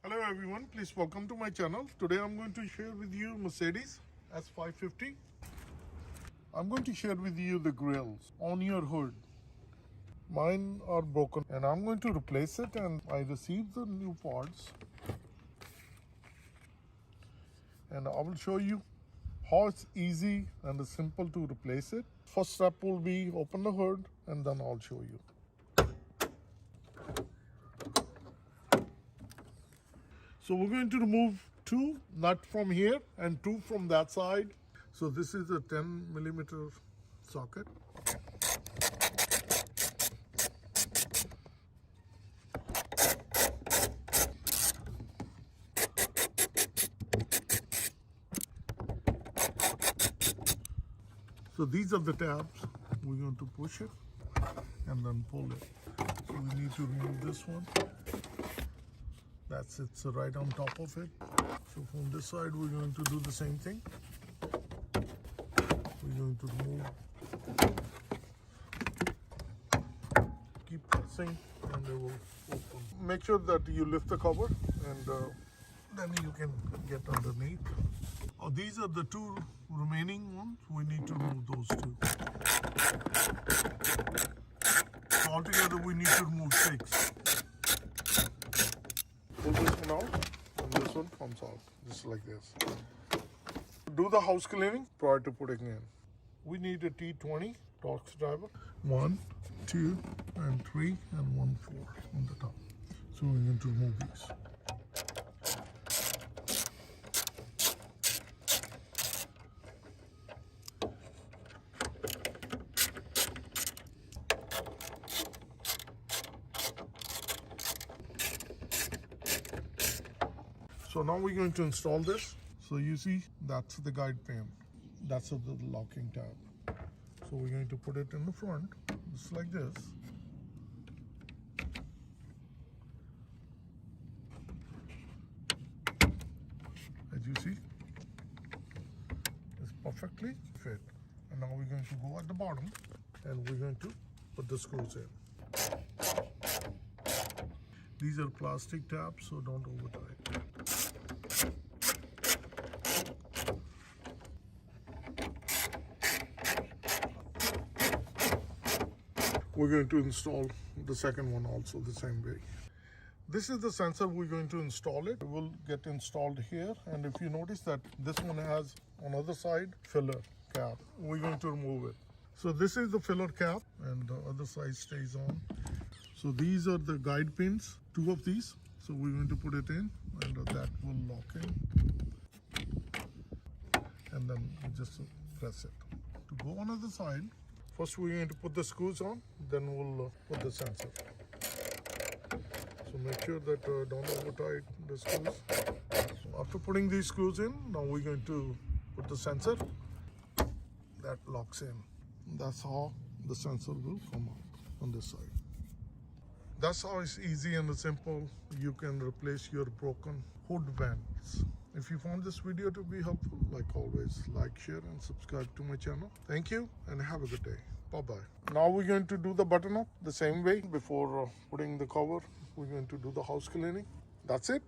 Hello everyone, please welcome to my channel. Today I'm going to share with you Mercedes S550. I'm going to share with you the grills on your hood. Mine are broken and I'm going to replace it, and I received the new parts and I will show you how it's easy and simple to replace it. First step will be open the hood and then I'll show you. So we're going to remove two nuts from here and two from that side. So this is a 10 millimeter socket. So these are the tabs. We're going to push it and then pull it. So we need to remove this one. That's it's right on top of it. So from this side we're going to do the same thing. We're going to remove, keep pressing and it will open. Make sure that you lift the cover and then you can get underneath. Oh, these are the two remaining ones. We need to remove those two. So altogether we need to remove 6. Pull this one out and this one comes out just like this. Do the house cleaning prior to putting in. We need a T20 torque driver. 1, 2, and 3, and 1, 4 on the top. So we're going to remove these. So now we're going to install this. So you see, that's the guide pin. That's the locking tab. So we're going to put it in the front, just like this. As you see, it's perfectly fit. And now we're going to go at the bottom and we're going to put the screws in. These are plastic tabs, so don't over tighten. We're going to install the second one also the same way. This is the sensor we're going to install it. It will get installed here, and if you notice that this one has on the other side filler cap, we're going to remove it. So this is the filler cap and the other side stays on. So these are the guide pins, 2 of these. So we're going to put it in and that will lock in. And then we just press it. To go on the other side, first we're going to put the screws on, then we'll put the sensor. So make sure that don't over tighten the screws. So after putting these screws in, now we're going to put the sensor. That locks in. That's how the sensor will come out on this side. That's how it's easy and simple. You can replace your broken hood vents. If you found this video to be helpful, like always, like, share, and subscribe to my channel. Thank you and have a good day. Bye-bye. Now we're going to do the button up the same way. Before putting the cover, we're going to do the house cleaning. That's it.